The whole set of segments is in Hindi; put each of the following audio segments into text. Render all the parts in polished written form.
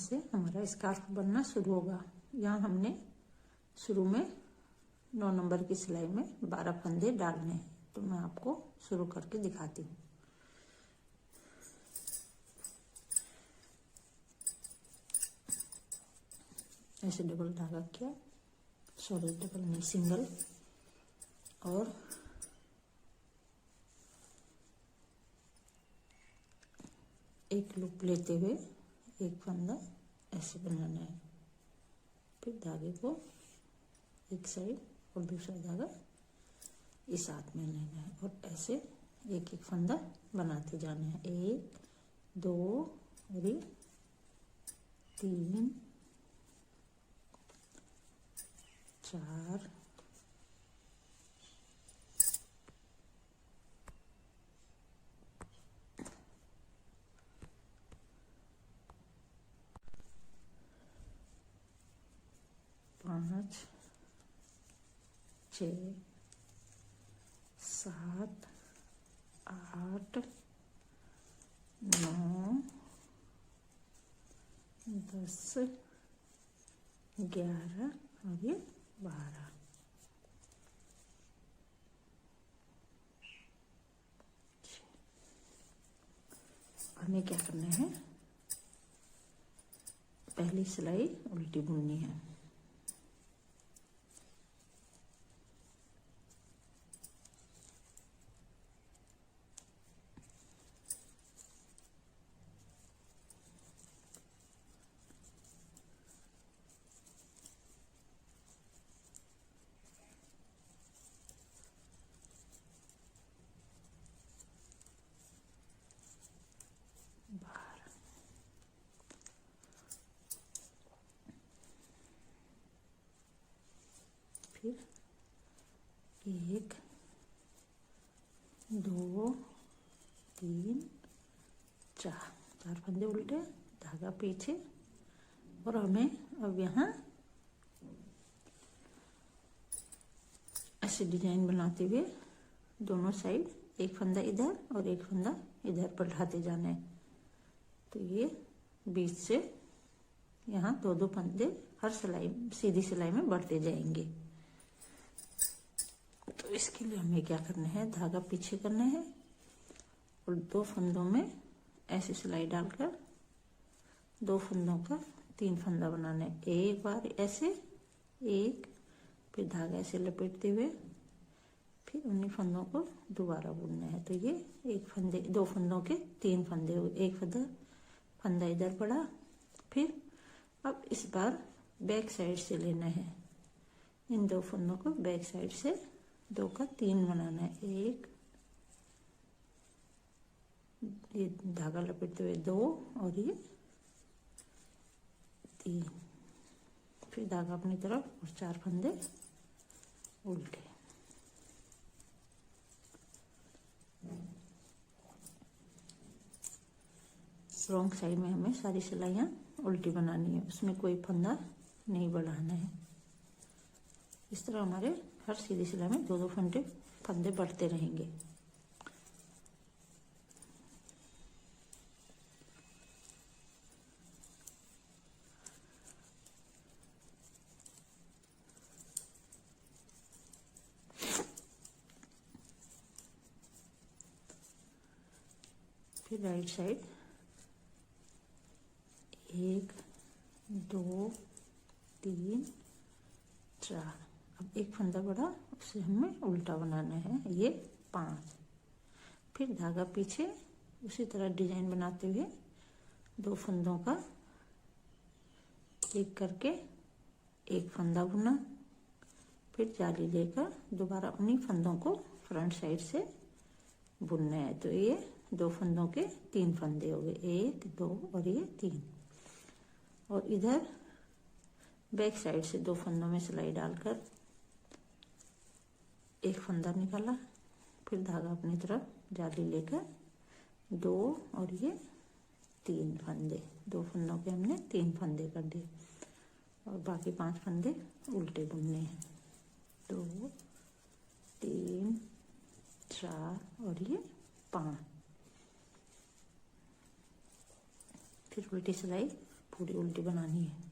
से हमारा स्कार्फ बनना शुरू होगा। यहाँ हमने शुरू में 9 नंबर की सिलाई में 12 फंदे डालने हैं, तो मैं आपको शुरू करके दिखाती हूँ। ऐसे डबल धागा किया, सॉरी डबल नहीं सिंगल, और एक लूप लेते हुए एक फंदा ऐसे बनाना है। फिर धागे को एक साइड और दूसरा धागा इस हाथ में लेना है और ऐसे एक एक फंदा बनाते जाना है। 1 2 और 3 4 5 6 7 8 9 10 11 और ये 12। हमें क्या करना है, पहली सिलाई उल्टी बुननी है। फिर 1 2 3 4 फंदे उल्टे, धागा पीछे, और हमें अब यहाँ ऐसे डिजाइन बनाते हुए दोनों साइड एक फंदा इधर और एक फंदा इधर बढ़ाते जाना है। तो ये बीच से यहाँ 2 2 फंदे हर सिलाई सीधी सिलाई में बढ़ते जाएंगे। तो इसके लिए हमें क्या करना है, धागा पीछे करना है और 2 फंदों में ऐसे सिलाई डालकर 2 फंदों का 3 फंदा बनाना है। एक बार ऐसे एक, फिर धागा ऐसे लपेटते हुए फिर उन्हीं फंदों को दोबारा बुनना है। तो ये 2 फंदों के 3 फंदे हो गए। एक फंदा इधर पड़ा, फिर अब इस बार बैक साइड से लेना है। इन 2 फंदों को बैक साइड से 2 का 3 बनाना है। एक, ये धागा लपेटते हुए 2 और ये 3, फिर धागा अपनी तरफ और 4 फंदे उल्टे। रॉन्ग साइड में हमें सारी सिलाइयाँ उल्टी बनानी है, उसमें कोई फंदा नहीं बढ़ाना है। इस तरह हमारे हर सीधी सिलाई में 2 2 फंदे बढ़ते रहेंगे। फिर राइट साइड 1 2 3 4, अब एक फंदा बढ़ा, उसे हमें उल्टा बनाना है, ये 5। फिर धागा पीछे उसी तरह डिजाइन बनाते हुए 2 फंदों का एक करके एक फंदा बुना, फिर जाली लेकर दोबारा उन्हीं फंदों को फ्रंट साइड से बुनना है। तो ये 2 फंदों के 3 फंदे हो गए, 1 2 और ये 3। और इधर बैक साइड से 2 फंदों में सिलाई डालकर एक फंदा निकाला, फिर धागा अपनी तरफ जाली लेकर 2 और ये 3 फंदे, 2 फंदों के हमने 3 फंदे कर दिए और बाकी 5 फंदे उल्टे बुनने हैं। 2 3 4 और ये 5। फिर उल्टी सिलाई पूरी उल्टी बनानी है।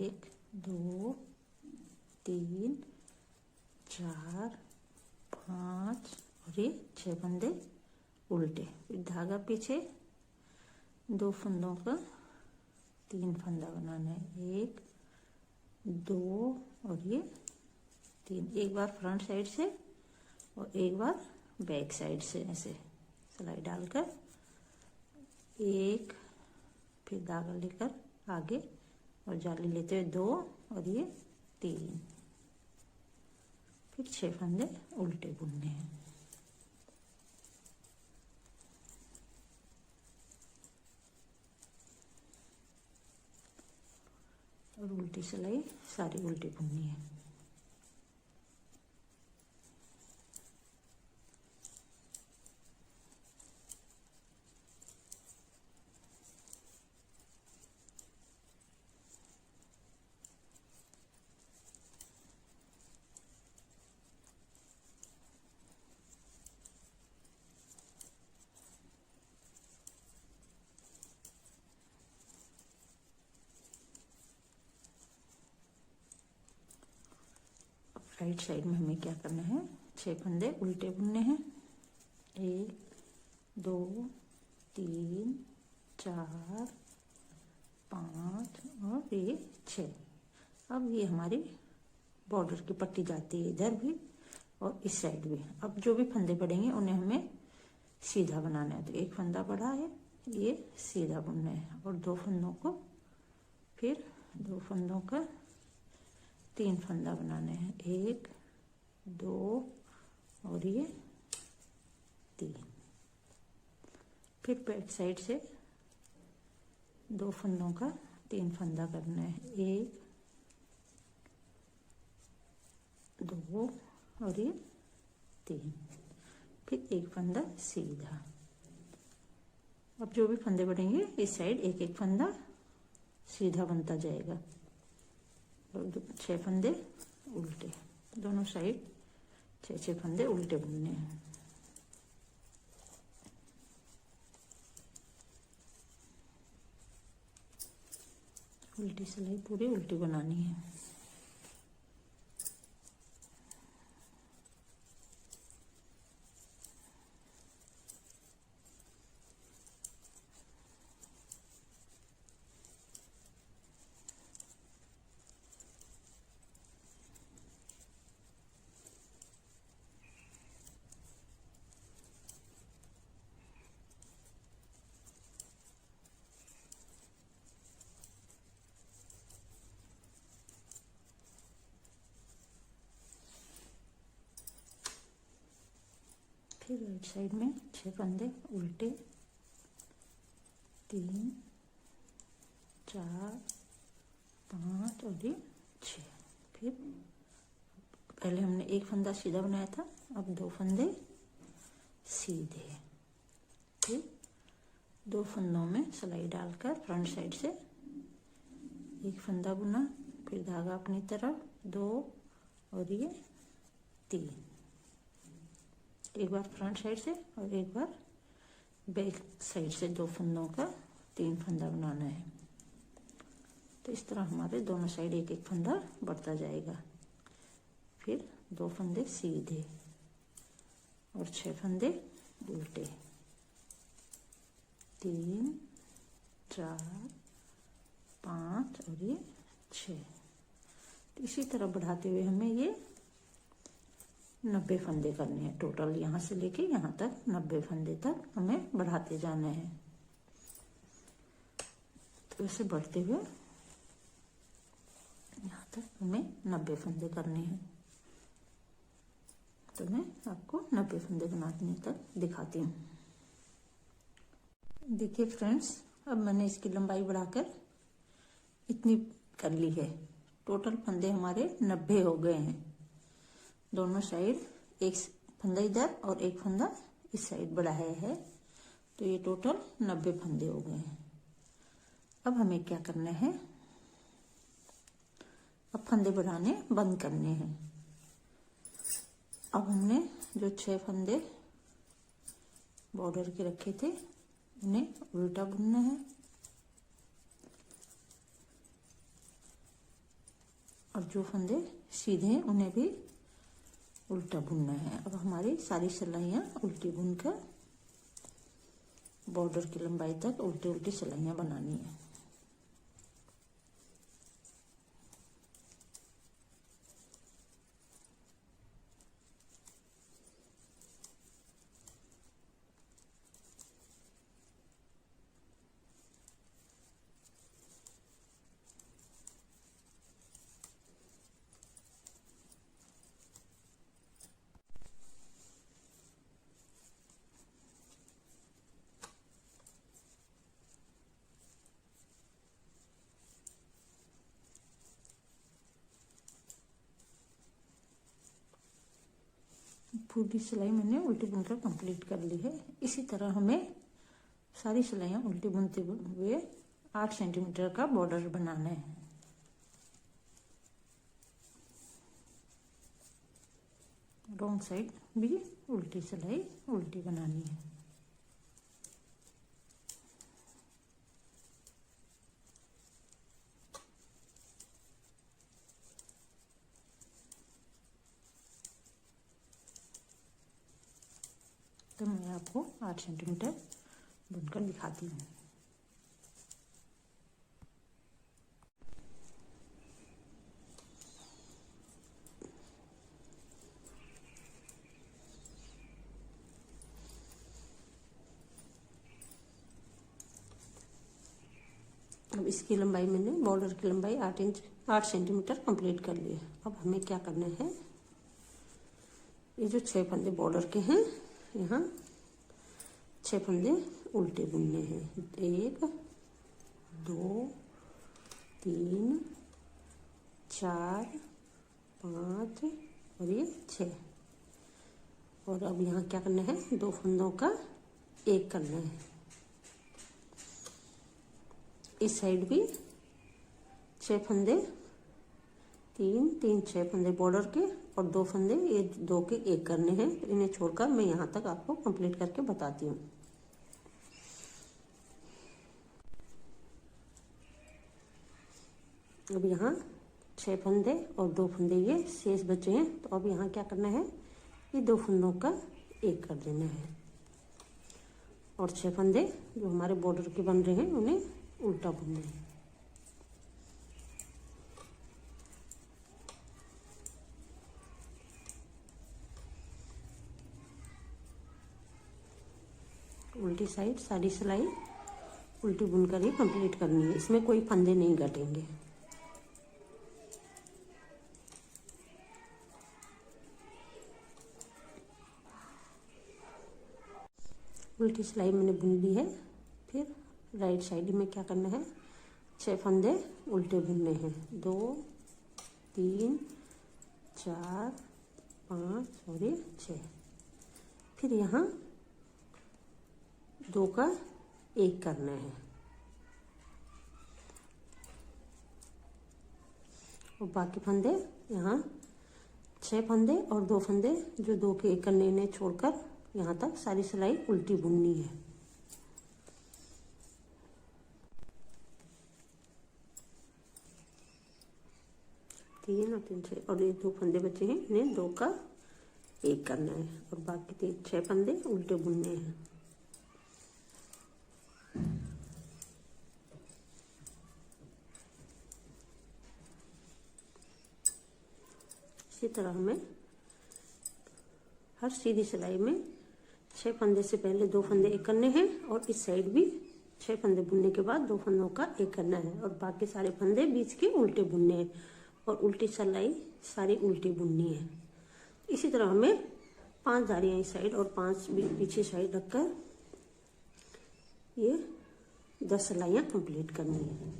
एक, दो, तीन, चार, पाँच और ये 6 फंदे उल्टे। फिर धागा पीछे, 2 फंदों का 3 फंदा बनाना है। 1, 2 और ये 3। एक बार फ्रंट साइड से और एक बार बैक साइड से ऐसे सिलाई डालकर 1, फिर धागा लेकर आगे और जाली लेते हुए 2 और ये 3। फिर 6 फंदे उल्टे बुनने हैं। और उल्टी सिलाई सारी उल्टी बुननी है। राइट साइड में हमें क्या करना है, 6 फंदे उल्टे बुनने हैं। 1, 2, 3, 4, 5 और ये 6। अब ये हमारी बॉर्डर की पट्टी जाती है इधर भी और इस साइड भी। अब जो भी फंदे पड़ेंगे उन्हें हमें सीधा बनाना है। तो 1 फंदा पड़ा है, ये सीधा बुनना है और 2 फंदों को, फिर 2 फंदों का 3 फंदा बनाने हैं। 1, 2 और ये 3। फिर बैक साइड से 2 फंदों का 3 फंदा करना है। 1, 2 और ये 3। फिर 1 फंदा सीधा। अब जो भी फंदे बढ़ेंगे इस साइड 1-1 फंदा सीधा बनता जाएगा और 6 फंदे उल्टे, दोनों साइड 6-6 फंदे उल्टे बुनने हैं। उल्टी सिलाई पूरी उल्टी बनानी है। फिर राइट साइड में 6 फंदे उल्टे, 3, 4, 5 और ये 6। फिर पहले हमने 1 फंदा सीधा बनाया था, अब 2 फंदे सीधे। फिर 2 फंदों में सिलाई डालकर फ्रंट साइड से 1 फंदा बुना, फिर धागा अपनी तरफ 2 और ये 3। एक बार फ्रंट साइड से और एक बार बैक साइड से 2 फंदों का 3 फंदा बनाना है। तो इस तरह हमारे दोनों साइड 1-1 फंदा बढ़ता जाएगा। फिर 2 फंदे सीधे और 6 फंदे उल्टे, 3, 4, 5 और ये 6। तो इसी तरह बढ़ाते हुए हमें ये 90 फंदे करने हैं टोटल। यहाँ से लेके यहाँ तक 90 फंदे तक हमें बढ़ाते जाना है। तो ऐसे बढ़ते हुए यहाँ तक हमें 90 फंदे करने हैं। तो मैं आपको 90 फंदे बनाने तक दिखाती हूँ। देखिए फ्रेंड्स, अब मैंने इसकी लंबाई बढ़ाकर इतनी कर ली है। टोटल फंदे हमारे 90 हो गए हैं। दोनों साइड एक फंदा इधर और एक फंदा इस साइड बढ़ाया है, तो ये टोटल 90 फंदे हो गए हैं। अब हमें क्या करना है, अब फंदे बढ़ाने बंद करने हैं। अब हमने जो 6 फंदे बॉर्डर के रखे थे उन्हें उल्टा बुनना है और जो फंदे सीधे हैं उन्हें भी उल्टा बुनना है। अब हमारी सारी सिलाइयाँ उल्टी बुनकर बॉर्डर की लंबाई तक उल्टी उल्टी सिलाइयाँ बनानी है। पूरी सिलाई मैंने उल्टी बुनकर कंप्लीट कर ली है। इसी तरह हमें सारी सिलाइयाँ उल्टी बुनते हुए 8 सेंटीमीटर का बॉर्डर बनाना है। रॉन्ग साइड भी उल्टी सिलाई उल्टी बनानी है। तो मैं आपको 8 सेंटीमीटर बुनकर दिखाती हूँ। अब इसकी लंबाई मैंने बॉर्डर की लंबाई 8 सेंटीमीटर कंप्लीट कर ली है। अब हमें क्या करना है, ये जो 6 फंदे बॉर्डर के हैं यहाँ 6 फंदे उल्टे बुनने हैं। 1 2 3 4 5 और ये 6। और अब यहाँ क्या करना है, 2 फंदों का एक करना है। इस साइड भी 6 फंदे 3 6 फंदे बॉर्डर के और 2 फंदे ये 2 के एक करने हैं। इन्हें छोड़कर मैं यहाँ तक आपको कंप्लीट करके बताती हूँ। अब यहाँ 6 फंदे और 2 फंदे ये शेष बचे हैं, तो अब यहाँ क्या करना है, ये 2 फंदों का एक कर देना है और 6 फंदे जो हमारे बॉर्डर के बन रहे हैं उन्हें उल्टा बुनना है। उल्टी साइड सारी सिलाई उल्टी बुनकर ही कंप्लीट करनी है, इसमें कोई फंदे नहीं घटेंगे। उल्टी सिलाई मैंने बुन ली है। फिर राइट साइड में क्या करना है, 6 फंदे उल्टे बुनने हैं। 2 3 4 5 और ये 6। फिर यहाँ 2 का एक करना है और बाकी फंदे यहाँ 6 फंदे और 2 फंदे जो 2 के एक करने इन्हें छोड़कर यहाँ तक सारी सिलाई उल्टी बुननी है। तीन और 3 6 और ये 2 फंदे बचे हैं, इन्हें 2 का एक करना है और बाकी 6 फंदे उल्टे बुनने हैं। इसी तरह हमें हर सीधी सिलाई में 6 फंदे से पहले 2 फंदे एक करने हैं और इस साइड भी 6 फंदे बुनने के बाद 2 फंदों का एक करना है और बाकी सारे फंदे बीच के उल्टे बुनने हैं और उल्टी सिलाई सारी उल्टी बुननी है। इसी तरह हमें 5 धारियां इस साइड और 5 पीछे साइड रखकर ये 10 सिलाइयां कंप्लीट करनी है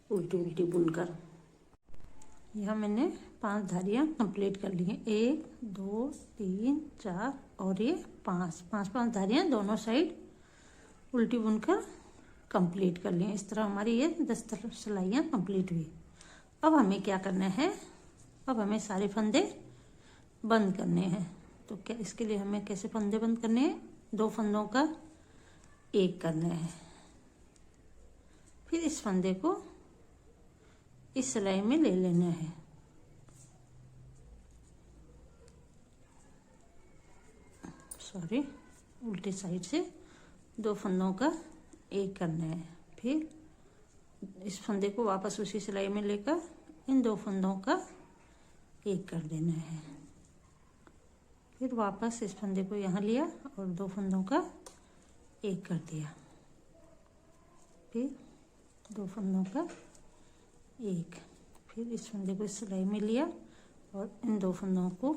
उल्टी उल्टी बुनकर। यहाँ मैंने 5 धारियाँ कंप्लीट कर ली हैं, 1 2 3 4 और ये 5 धारियाँ दोनों साइड उल्टी बुनकर कंप्लीट कर ली हैं। इस तरह हमारी ये 10 सिलाइयाँ कंप्लीट हुई। अब हमें क्या करना है, अब हमें सारे फंदे बंद करने हैं। तो क्या इसके लिए हमें कैसे फंदे बंद करने हैं, 2 फंदों का एक करना है। फिर इस फंदे को इस सिलाई में ले लेना है। सॉरी, उल्टी साइड से 2 फंदों का एक करना है। फिर इस फंदे को वापस उसी सिलाई में लेकर इन 2 फंदों का एक कर देना है। फिर वापस इस फंदे को यहाँ लिया और 2 फंदों का एक कर दिया। फिर 2 फंदों का एक, फिर इस फंदे को इस सिलाई में लिया और इन 2 फंदों को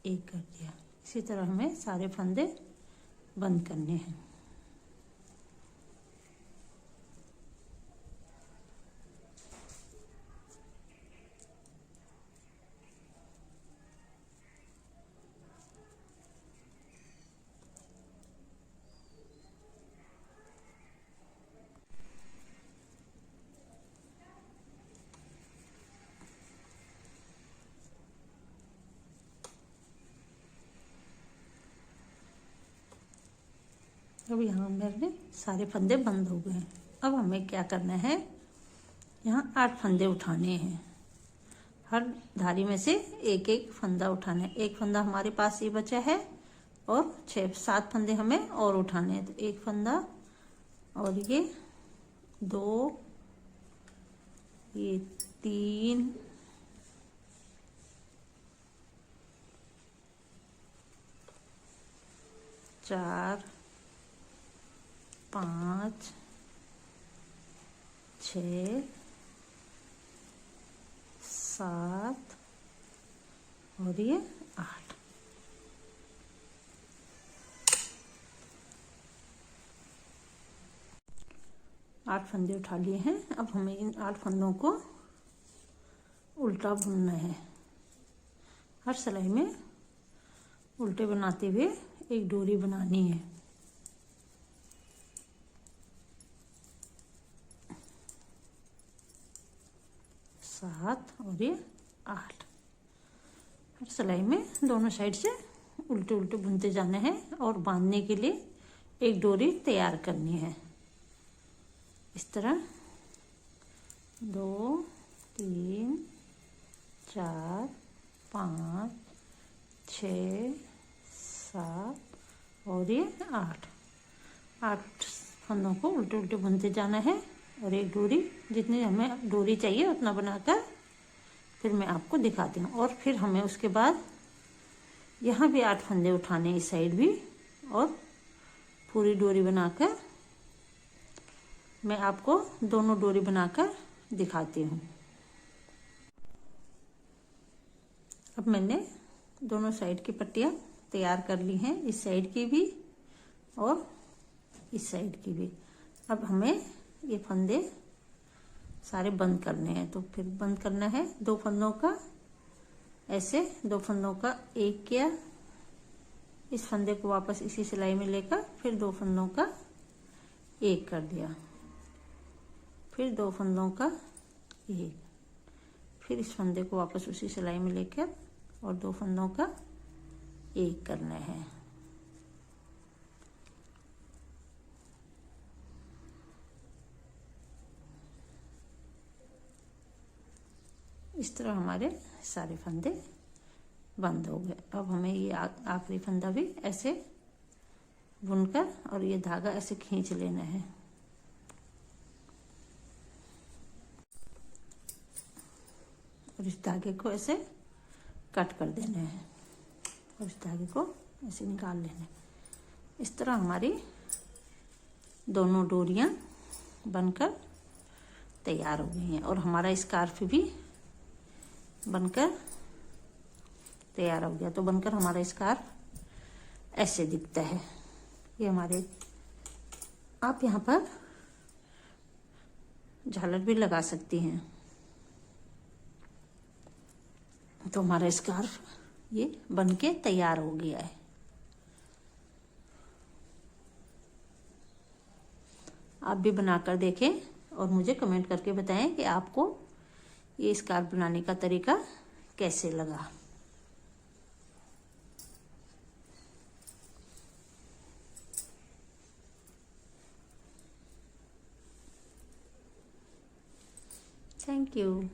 एक कर दिया। इसी तरह हमें सारे फंदे बंद करने हैं। अब यहाँ मेरे सारे फंदे बंद हो गए हैं। अब हमें क्या करना है, यहाँ 8 फंदे उठाने हैं। हर धारी में से एक एक फंदा उठाना है। एक फंदा हमारे पास ये बचा है और 6-7 फंदे हमें और उठाने हैं। तो एक फंदा और ये 2, ये 3, 4, 5, 6, 7 और ये 8। आठ फंदे उठा लिए हैं। अब हमें इन 8 फंदों को उल्टा बुनना है। हर सिलाई में उल्टे बनाते हुए एक डोरी बनानी है। सात और ये 8। हर सिलाई में दोनों साइड से उल्टे उल्टे बुनते जाना है और बांधने के लिए एक डोरी तैयार करनी है। इस तरह 2 3 4 5 6 7 और ये 8 फंदों को उल्टे उल्टे बुनते जाना है और एक डोरी, जितनी हमें डोरी चाहिए उतना बनाकर फिर मैं आपको दिखाती हूँ। और फिर हमें उसके बाद यहाँ भी 8 फंदे उठाने, इस साइड भी, और पूरी डोरी बनाकर मैं आपको दोनों डोरी बनाकर दिखाती हूँ। अब मैंने दोनों साइड की पट्टियाँ तैयार कर ली हैं, इस साइड की भी और इस साइड की भी। अब हमें ये फंदे सारे बंद करने हैं। तो फिर बंद करना है 2 फंदों का, ऐसे 2 फंदों का एक किया, इस फंदे को वापस इसी सिलाई में लेकर फिर 2 फंदों का एक कर दिया, फिर 2 फंदों का एक, फिर इस फंदे को वापस उसी सिलाई में लेकर और 2 फंदों का एक करना है। इस तरह हमारे सारे फंदे बंद हो गए। अब हमें ये आखिरी फंदा भी ऐसे बुनकर और ये धागा ऐसे खींच लेना है। और इस धागे को ऐसे कट कर देना है और इस धागे को ऐसे निकाल लेना है। इस तरह हमारी दोनों डोरियां बनकर तैयार हो गई हैं और हमारा स्कार्फ भी बनकर तैयार हो गया। तो बनकर हमारा स्कार्फ ऐसे दिखता है। ये हमारे, आप यहाँ पर झालर भी लगा सकती हैं। तो हमारा स्कार्फ ये बनके तैयार हो गया है। आप भी बनाकर देखें और मुझे कमेंट करके बताएं कि आपको ये स्कार्फ बनाने का तरीका कैसे लगा। Thank you.